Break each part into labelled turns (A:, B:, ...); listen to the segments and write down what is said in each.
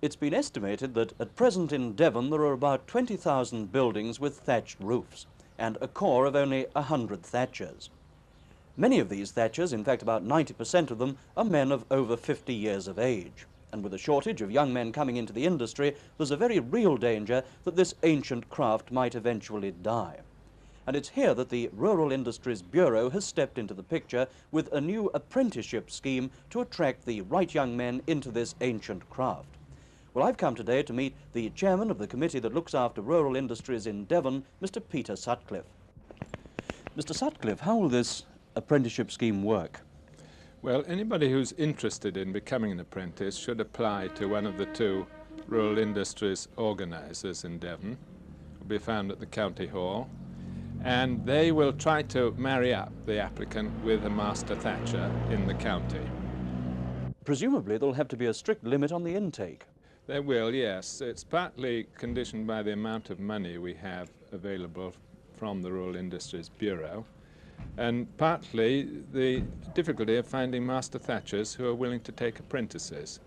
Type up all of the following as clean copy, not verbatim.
A: It's been estimated that at present in Devon there are about 20,000 buildings with thatched roofs and a core of only 100 thatchers. Many of these thatchers, in fact about 90% of them, are men of over 50 years of age. And with a shortage of young men coming into the industry, there's a very real danger that this ancient craft might eventually die. And it's here that the Rural Industries Bureau has stepped into the picture with a new apprenticeship scheme to attract the right young men into this ancient craft. Well, I've come today to meet the chairman of the committee that looks after rural industries in Devon, Mr. Peter Sutcliffe. Mr. Sutcliffe, how will this apprenticeship scheme work?
B: Well, anybody who's interested in becoming an apprentice should apply to one of the two rural industries organisers in Devon. It will be found at the County Hall, and they will try to marry up the applicant with a master thatcher in the county.
A: Presumably there'll have to be a strict limit on the intake.
B: There will, yes. It's partly conditioned by the amount of money we have available from the Rural Industries Bureau, and partly the difficulty of finding master thatchers who are willing to take apprentices.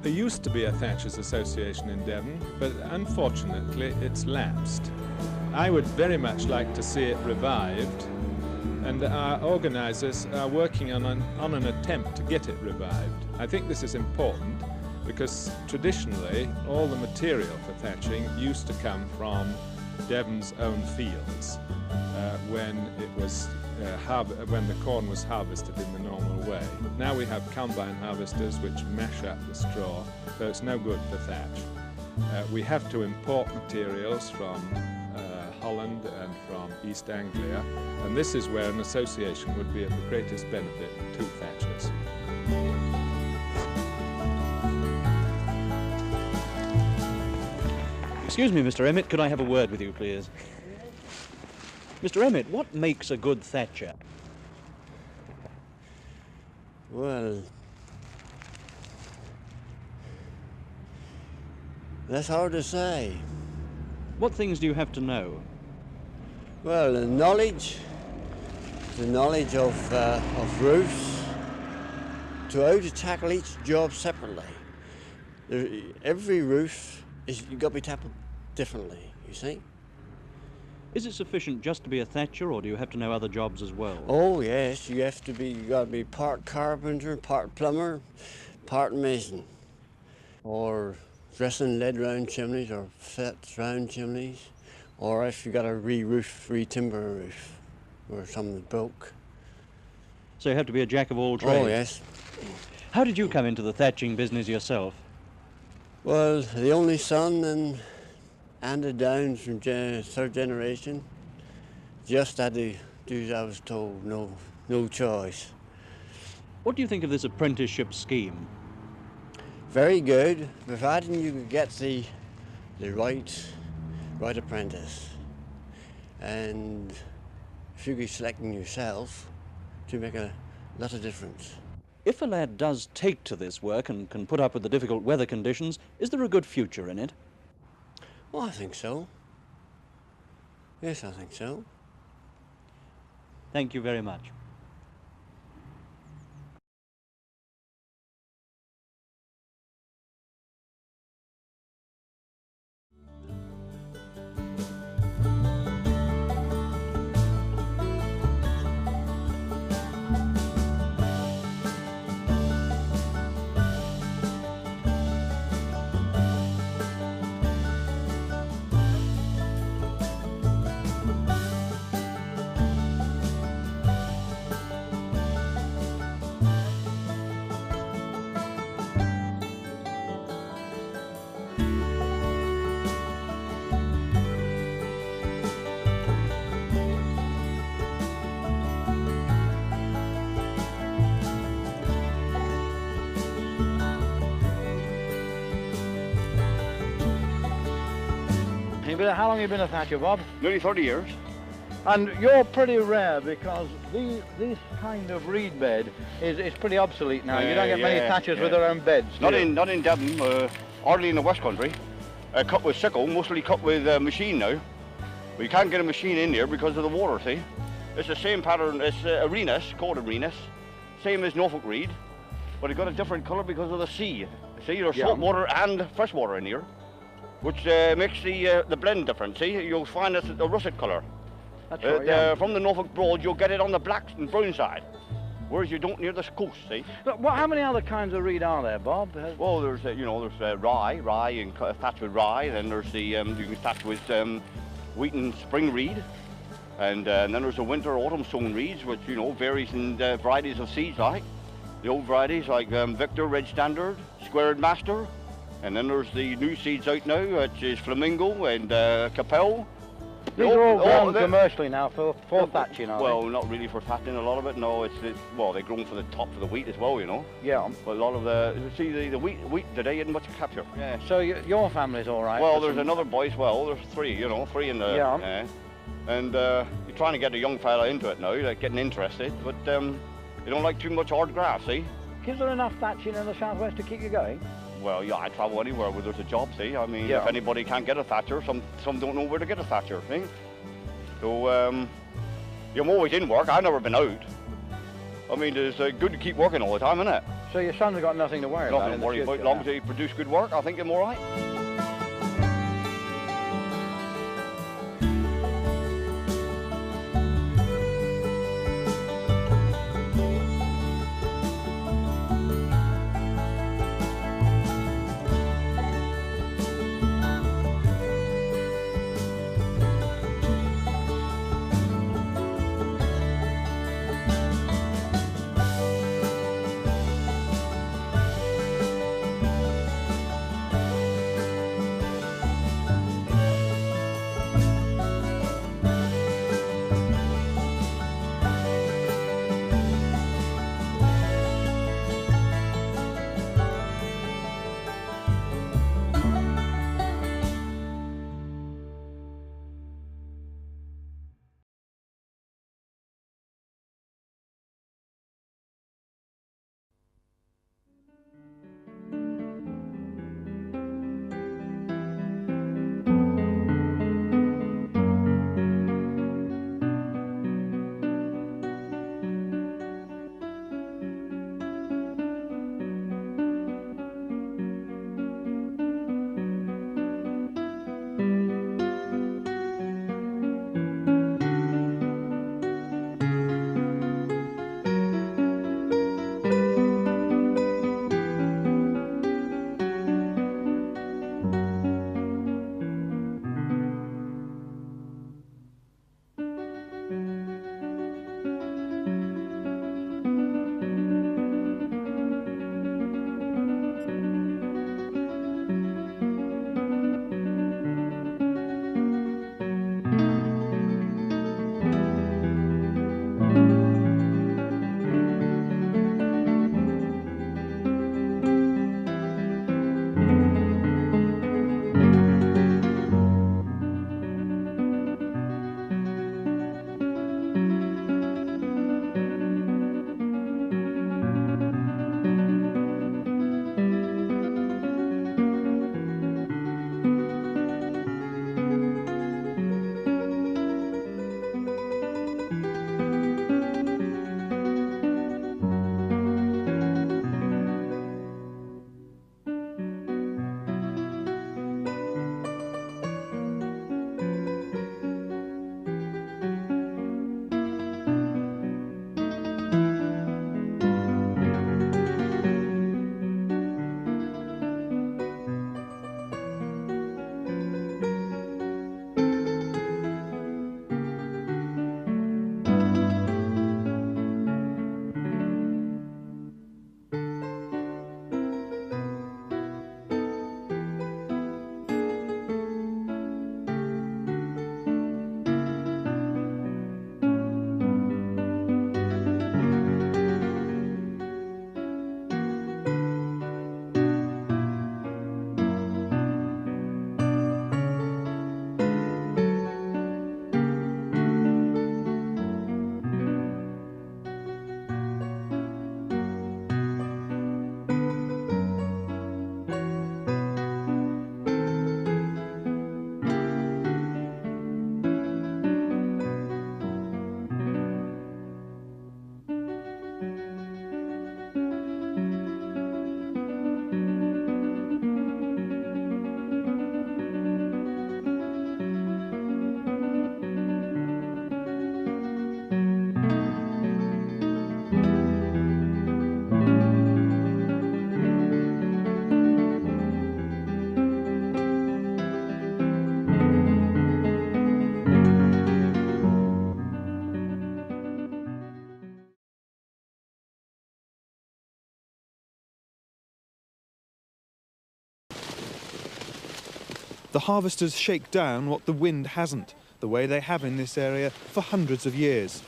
B: There used to be a Thatchers Association in Devon, but unfortunately it's lapsed. I would very much like to see it revived, and our organisers are working on an attempt to get it revived. I think this is important because traditionally all the material for thatching used to come from Devon's own fields when the corn was harvested in the normal way. Now we have combine harvesters which mash up the straw, so it's no good for thatch. We have to import materials from Holland and from East Anglia, and this is where an association would be of the greatest benefit to thatchers.
A: Excuse me, Mr. Emmett, could I have a word with you, please? Mr. Emmett, what makes a good thatcher?
C: Well, that's hard to say.
A: What things do you have to know?
C: Well, the knowledge of roofs, to how to tackle each job separately. Every roof you've got to be tackled differently, you see.
A: Is it sufficient just to be a thatcher, or do you have to know other jobs as well?
C: Oh yes, you got to be part carpenter, part plumber, part mason, or dressing lead round chimneys or fets round chimneys, or if you got to re-timber a roof where something broke.
A: So you have to be a jack of all trades?
C: Oh yes.
A: How did you come into the thatching business yourself?
C: Well, the only son and handed down from third generation. Just had to do as I was told, no choice.
A: What do you think of this apprenticeship scheme?
C: Very good, providing you could get the right apprentice. And if you could selecting yourself, to make a lot of difference.
A: If a lad does take to this work and can put up with the difficult weather conditions, is there a good future in it?
C: Well, I think so. Yes, I think so.
A: Thank you very much.
D: thatching, but how long have you been a thatcher, Bob?
E: Nearly 30 years.
D: And you're pretty rare because this kind of reed bed is pretty obsolete now. You don't get many thatchers with their own beds.
E: Not in Devon, hardly in the West Country. Cut with sickle, mostly cut with machine now. But you can't get a machine in here because of the water, see? It's the same pattern, it's Arenas, called Arenas. Same as Norfolk reed, but it got a different colour because of the sea. See, there's salt water and fresh water in here, which makes the blend different, see? You'll find it's a russet colour.
D: That's right,
E: From the Norfolk Broad, you'll get it on the black and brown side, whereas you don't near the coast, see?
D: Look, how many other kinds of reed are there, Bob?
E: Well, there's, there's rye, and thatch with rye, then there's the, you can thatch with wheat and spring reed, and then there's the winter autumn sown reeds, which, varies in varieties of seeds like. The old varieties like Victor, Red Standard, Squared Master, and then there's the new seeds out now, which is Flamingo and Capel.
D: These are all grown commercially now for thatching, are
E: well, not really for thatching, a lot of it. No, well, they're grown for the top for the wheat as well,
D: Yeah.
E: But a lot of the wheat today isn't much capture.
D: Yeah. So your family's all right?
E: Well, there's another boy as well. There's three in the.
D: Yeah.
E: And you're trying to get a young fella into it now, like getting interested, but they don't like too much hard grass, see?
D: Is there enough thatching in the southwest to keep you going?
E: Well, yeah, I travel anywhere where there's a job, see? I mean, if anybody can't get a thatcher, some don't know where to get a thatcher, see? So, I'm always in work. I've never been out. I mean, it's good to keep working all the time, isn't it?
D: So your son's got nothing to worry about?
E: Nothing to worry about. As long as they produce good work, I think I'm all right.
F: the harvesters shake down what the wind hasn't, the way they have in this area for hundreds of years.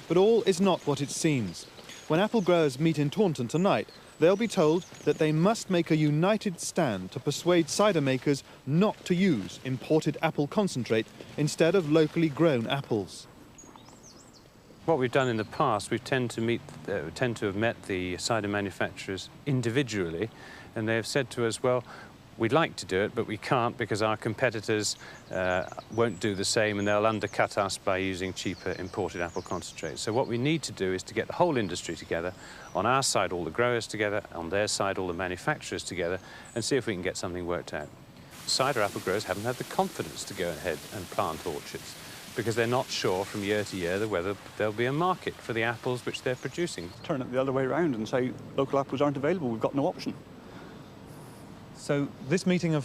F: But all is not what it seems. When apple growers meet in Taunton tonight, they'll be told that they must make a united stand to persuade cider makers not to use imported apple concentrate instead of locally grown apples.
G: What we've done in the past, we tend to have met the cider manufacturers individually, and they have said to us, well, we'd like to do it, but we can't because our competitors won't do the same and they'll undercut us by using cheaper imported apple concentrate. So what we need to do is to get the whole industry together, on our side all the growers together, on their side all the manufacturers together, and see if we can get something worked out. Cider apple growers haven't had the confidence to go ahead and plant orchards because they're not sure from year to year whether there'll be a market for the apples which they're producing.
H: Turn it the other way around and say local apples aren't available, we've got no option.
F: So this meeting of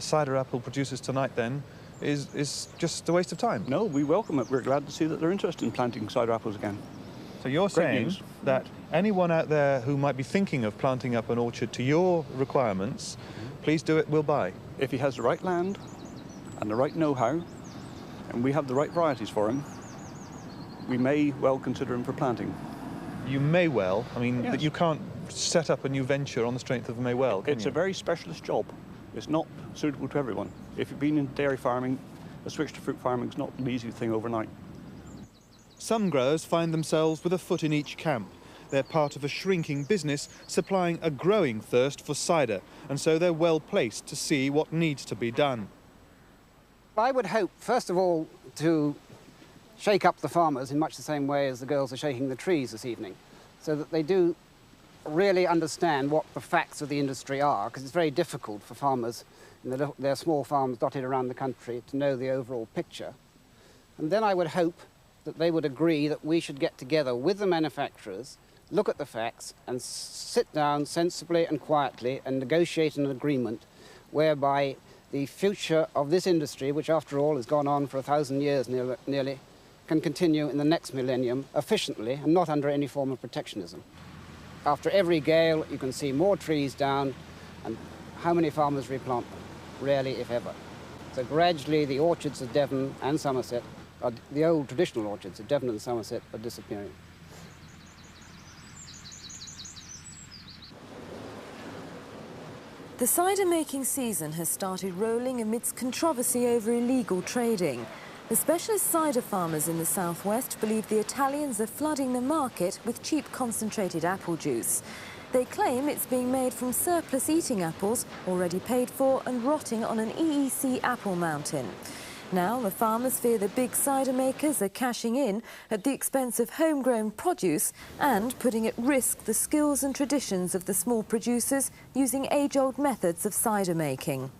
F: cider apple producers tonight, then, is just a waste of time?
H: No, we welcome it. We're glad to see that they're interested in planting cider apples again.
F: So you're saying
H: news.
F: that anyone out there who might be thinking of planting up an orchard to your requirements, please do it, we'll buy.
H: If he has the right land and the right know-how, and we have the right varieties for him, we may well consider him for planting.
F: You may well. I mean,
H: Yes.
F: you can't set up a new venture on the strength of may well, can
H: It's
F: you?
H: a very specialist job. It's not suitable to everyone. If you've been in dairy farming, a switch to fruit farming is not an easy thing overnight.
F: Some growers find themselves with a foot in each camp. They're part of a shrinking business supplying a growing thirst for cider, and so they're well placed to see what needs to be done.
I: I would hope, first of all, to shake up the farmers in much the same way as the girls are shaking the trees this evening, so that they do really understand what the facts of the industry are, because it's very difficult for farmers in their small farms dotted around the country to know the overall picture. And then I would hope that they would agree that we should get together with the manufacturers, look at the facts, and sit down sensibly and quietly and negotiate an agreement whereby the future of this industry, which after all has gone on for 1,000 years nearly, can continue in the next millennium efficiently and not under any form of protectionism. After every gale, you can see more trees down, and how many farmers replant them? Rarely, if ever. So gradually, the orchards of Devon and Somerset, the old traditional orchards of Devon and Somerset, are disappearing.
J: The cider-making season has started rolling amidst controversy over illegal trading. The specialist cider farmers in the southwest believe the Italians are flooding the market with cheap concentrated apple juice. They claim it's being made from surplus eating apples, already paid for and rotting on an EEC apple mountain. Now the farmers fear the big cider makers are cashing in at the expense of homegrown produce and putting at risk the skills and traditions of the small producers using age-old methods of cider making.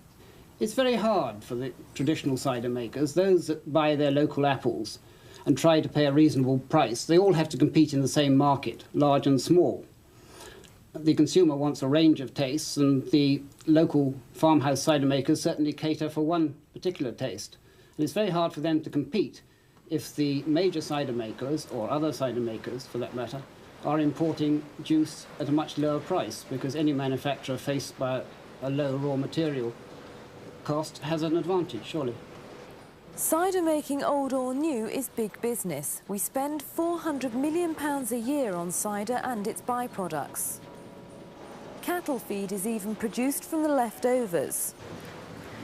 I: It's very hard for the traditional cider makers, those that buy their local apples and try to pay a reasonable price. They all have to compete in the same market, large and small. The consumer wants a range of tastes, and the local farmhouse cider makers certainly cater for one particular taste. And it's very hard for them to compete if the major cider makers, or other cider makers for that matter, are importing juice at a much lower price, because any manufacturer faced by a low raw material cost has an advantage, surely.
J: Cider making, old or new, is big business. We spend £400 million a year on cider and its byproducts. Cattle feed is even produced from the leftovers.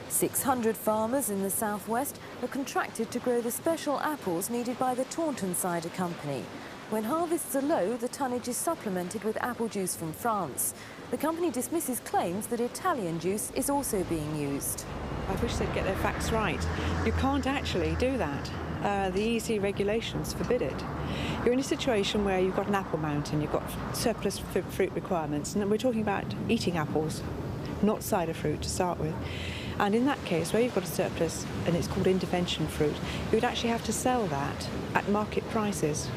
J: 600 farmers in the southwest are contracted to grow the special apples needed by the Taunton Cider Company. When harvests are low, the tonnage is supplemented with apple juice from France. The company dismisses claims that Italian juice is also being used.
K: I wish they'd get their facts right. You can't actually do that. The EC regulations forbid it. You're in a situation where you've got an apple mountain, you've got surplus fruit requirements, and we're talking about eating apples, not cider fruit to start with. And in that case, where you've got a surplus and it's called intervention fruit, you would actually have to sell that at market prices.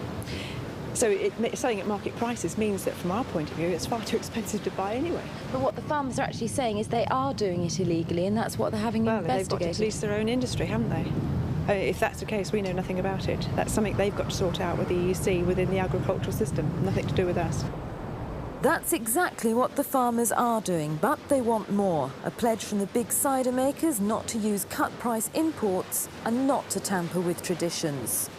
K: So selling at market prices means that from our point of view, it's far too expensive to buy anyway.
J: But what the farmers are actually saying is they are doing it illegally, and that's what they're having investigated.
K: They've got to police their own industry, haven't they? If that's the case, we know nothing about it. That's something they've got to sort out with the EEC within the agricultural system, nothing to do with us.
J: That's exactly what the farmers are doing, but they want more. A pledge from the big cider makers not to use cut-price imports and not to tamper with traditions.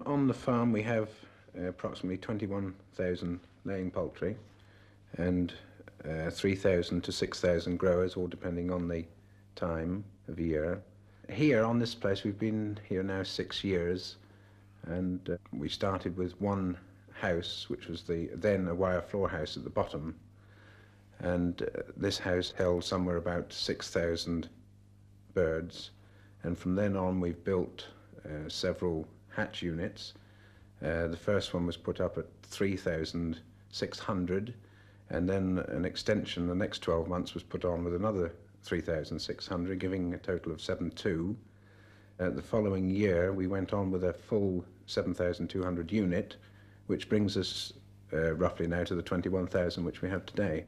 L: On the farm we have approximately 21,000 laying poultry and 3,000 to 6,000 growers, all depending on the time of year. Here on this place we've been here now 6 years, and we started with one house, which was then a wire floor house at the bottom, and this house held somewhere about 6,000 birds, and from then on we've built several hatch units. The first one was put up at 3,600, and then an extension the next 12 months was put on with another 3,600, giving a total of 7,200. The following year we went on with a full 7,200 unit, which brings us roughly now to the 21,000 which we have today.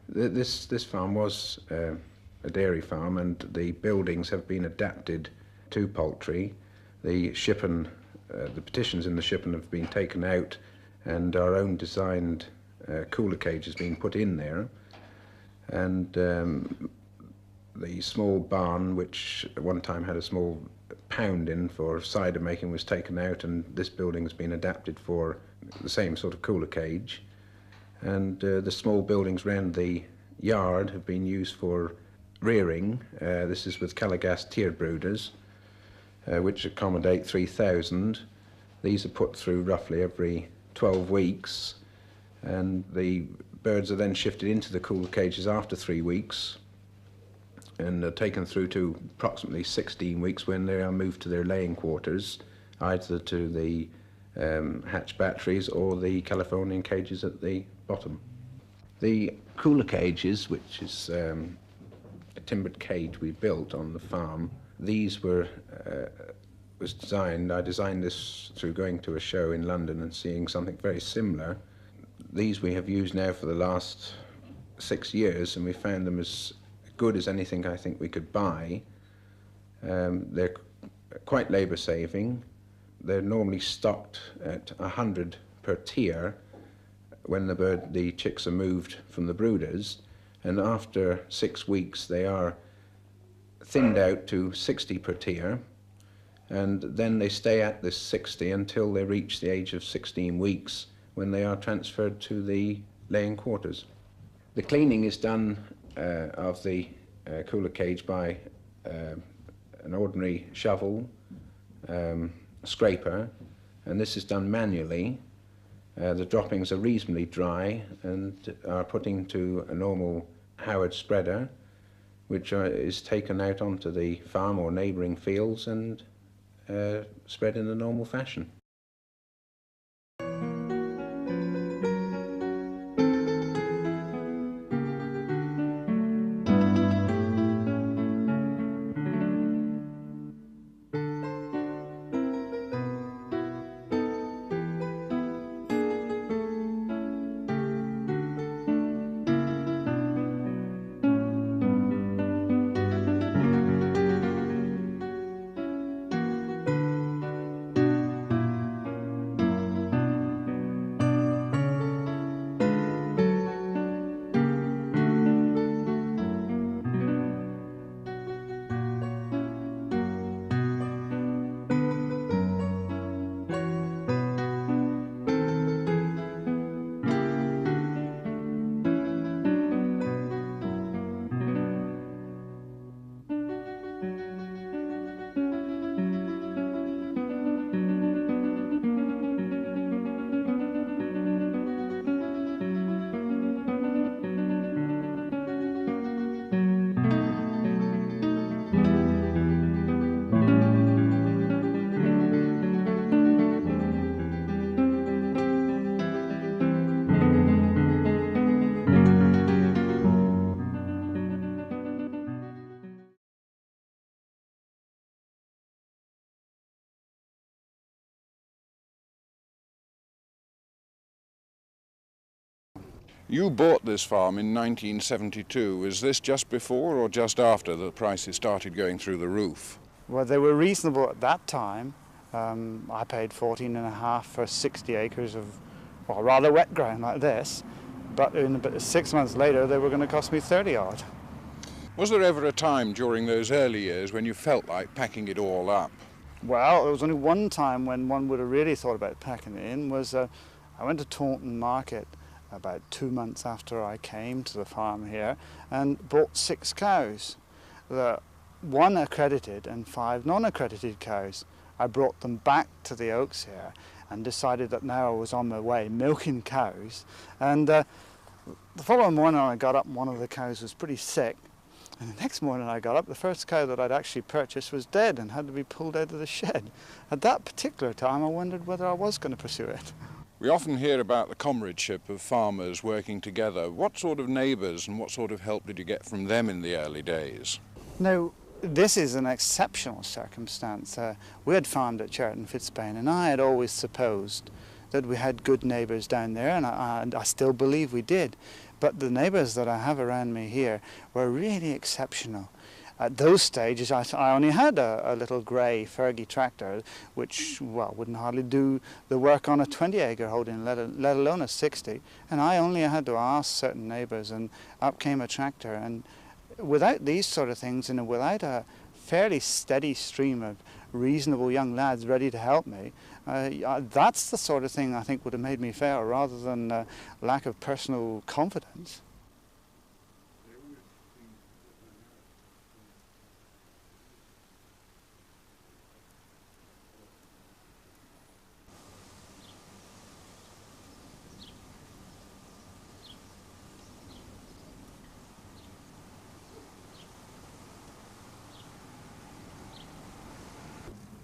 L: This farm was a dairy farm, and the buildings have been adapted to poultry. The shippen, the partitions in the shippen have been taken out, and our own designed cooler cage has been put in there. And The small barn, which at one time had a small pound in for cider making, was taken out, and this building has been adapted for the same sort of cooler cage. And the small buildings around the yard have been used for rearing. This is with Calagas tiered brooders, which accommodate 3,000. These are put through roughly every 12 weeks, and the birds are then shifted into the cooler cages after 3 weeks and are taken through to approximately 16 weeks when they are moved to their laying quarters, either to the hatch batteries or the Californian cages at the bottom. The cooler cages, which is a timbered cage we built on the farm, these was designed, I designed this through going to a show in London and seeing something very similar. These we have used now for the last 6 years, and we found them as good as anything I think we could buy. They're quite labour saving. They're normally stocked at 100 per tier when the chicks are moved from the brooders, and after 6 weeks they are thinned out to 60 per tier, and then they stay at this 60 until they reach the age of 16 weeks, when they are transferred to the laying quarters. The cleaning is done of the cooler cage by an ordinary shovel, scraper, and this is done manually. The droppings are reasonably dry and are put into a normal Howard spreader, which is taken out onto the farm or neighbouring fields and spread in the normal fashion.
M: You bought this farm in 1972. Was this just before or just after the prices started going through the roof?
N: Well, they were reasonable at that time. I paid 14.5 for 60 acres of, well, rather wet ground like this, but in about 6 months later they were going to cost me 30 odd.
M: Was there ever a time during those early years when you felt like packing it all up?
N: Well, there was only one time when one would have really thought about packing it in. I went to Taunton Market about 2 months after I came to the farm here and bought 6 cows. One accredited and 5 non-accredited cows. I brought them back to the Oaks here and decided that now I was on my way milking cows. And the following morning I got up and one of the cows was pretty sick. And the next morning I got up, the first cow that I'd actually purchased was dead and had to be pulled out of the shed. At that particular time I wondered whether I was going to pursue it.
M: We often hear about the comradeship of farmers working together. What sort of neighbours and what sort of help did you get from them in the early days?
N: Now, this is an exceptional circumstance. We had farmed at Cheriton Fitzpaine, and I had always supposed that we had good neighbours down there, and I still believe we did. But the neighbours that I have around me here were really exceptional. At those stages, I only had a little grey Fergie tractor, which, well, wouldn't hardly do the work on a 20-acre holding, let alone a 60. And I only had to ask certain neighbours, and up came a tractor. And without these sort of things and without a fairly steady stream of reasonable young lads ready to help me, that's the sort of thing I think would have made me fail rather than lack of personal confidence.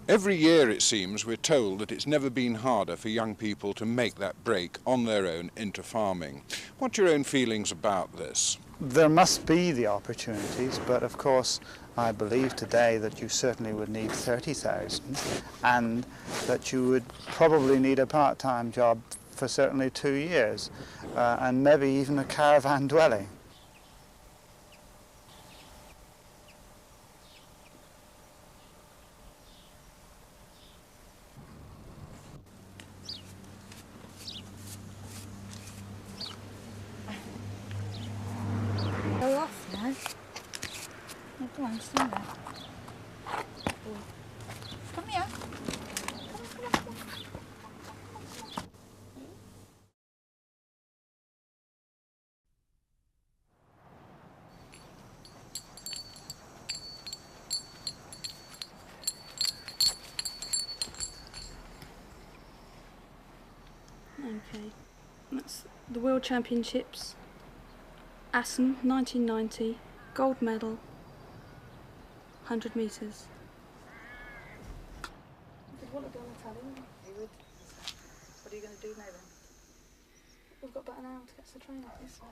M: Every year, it seems, we're told that it's never been harder for young people to make that break on their own into farming. What's your own feelings about this?
N: There must be the opportunities, but of course I believe today that you certainly would need 30,000 and that you would probably need a part-time job for certainly 2 years and maybe even a caravan dwelling.
O: Go off now. No, go on, stand there. Come here. Come on.
P: Okay, that's the World Championships. Assen, 1990, gold medal, 100 metres.
K: What are you going to do now then? We've got about an hour to get to the train, I think so.